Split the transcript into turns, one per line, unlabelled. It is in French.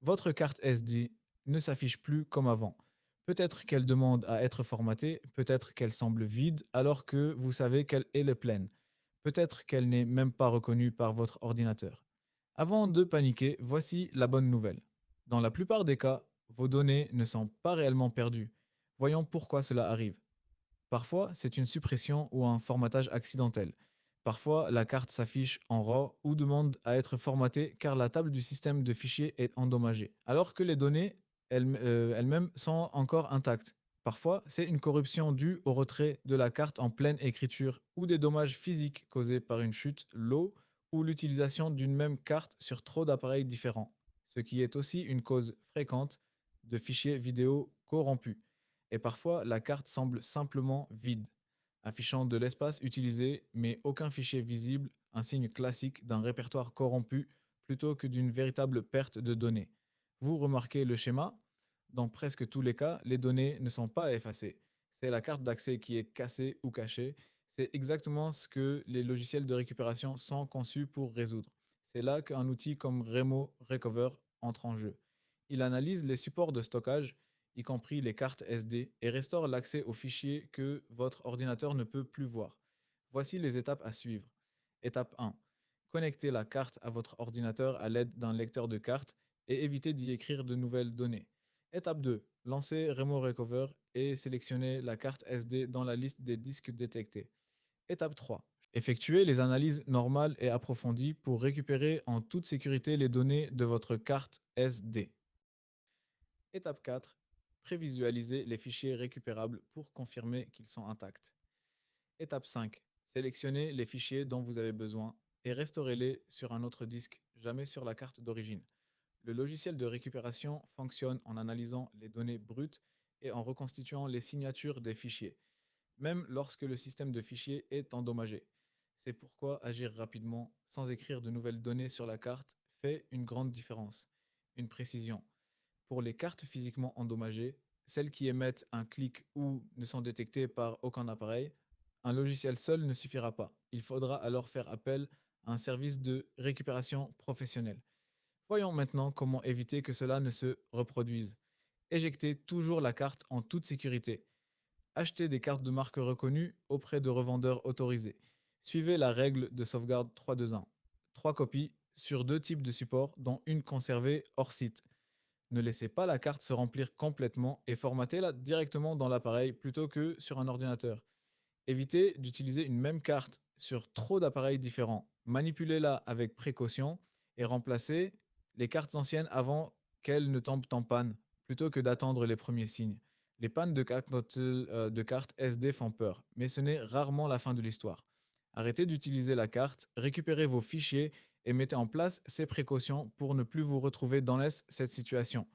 Votre carte SD ne s'affiche plus comme avant. Peut-être qu'elle demande à être formatée, peut-être qu'elle semble vide alors que vous savez qu'elle est pleine. Peut-être qu'elle n'est même pas reconnue par votre ordinateur. Avant de paniquer, voici la bonne nouvelle. Dans la plupart des cas, vos données ne sont pas réellement perdues. Voyons pourquoi cela arrive. Parfois, c'est une suppression ou un formatage accidentel. Parfois, la carte s'affiche en RAW ou demande à être formatée car la table du système de fichiers est endommagée, alors que les données elles-mêmes sont encore intactes. Parfois, c'est une corruption due au retrait de la carte en pleine écriture ou des dommages physiques causés par une chute, l'eau ou l'utilisation d'une même carte sur trop d'appareils différents, ce qui est aussi une cause fréquente de fichiers vidéo corrompus. Et parfois, la carte semble simplement vide, affichant de l'espace utilisé mais aucun fichier visible, un signe classique d'un répertoire corrompu plutôt que d'une véritable perte de données. Vous remarquez le schéma? Dans presque tous les cas, les données ne sont pas effacées. C'est la carte d'accès qui est cassée ou cachée. C'est exactement ce que les logiciels de récupération sont conçus pour résoudre. C'est là qu'un outil comme Remo Recover entre en jeu. Il analyse les supports de stockage, y compris les cartes SD, et restaure l'accès aux fichiers que votre ordinateur ne peut plus voir. Voici les étapes à suivre. Étape 1. Connectez la carte à votre ordinateur à l'aide d'un lecteur de cartes et évitez d'y écrire de nouvelles données. Étape 2. Lancez Remo Recover et sélectionnez la carte SD dans la liste des disques détectés. Étape 3. Effectuez les analyses normales et approfondies pour récupérer en toute sécurité les données de votre carte SD. Étape 4. Prévisualisez les fichiers récupérables pour confirmer qu'ils sont intacts. Étape 5. Sélectionnez les fichiers dont vous avez besoin et restaurez-les sur un autre disque, jamais sur la carte d'origine. Le logiciel de récupération fonctionne en analysant les données brutes et en reconstituant les signatures des fichiers, même lorsque le système de fichiers est endommagé. C'est pourquoi agir rapidement, sans écrire de nouvelles données sur la carte, fait une grande différence. Une précision. Pour les cartes physiquement endommagées, celles qui émettent un clic ou ne sont détectées par aucun appareil, un logiciel seul ne suffira pas. Il faudra alors faire appel à un service de récupération professionnel. Voyons maintenant comment éviter que cela ne se reproduise. Éjectez toujours la carte en toute sécurité. Achetez des cartes de marque reconnues auprès de revendeurs autorisés. Suivez la règle de sauvegarde 3-2-1. 3 copies sur 2 types de supports, dont une conservée hors site. Ne laissez pas la carte se remplir complètement et formatez-la directement dans l'appareil plutôt que sur un ordinateur. Évitez d'utiliser une même carte sur trop d'appareils différents. Manipulez-la avec précaution et remplacez les cartes anciennes avant qu'elles ne tombent en panne, plutôt que d'attendre les premiers signes. Les pannes de cartes SD font peur, mais ce n'est rarement la fin de l'histoire. Arrêtez d'utiliser la carte, récupérez vos fichiers et mettez en place ces précautions pour ne plus vous retrouver dans cette situation.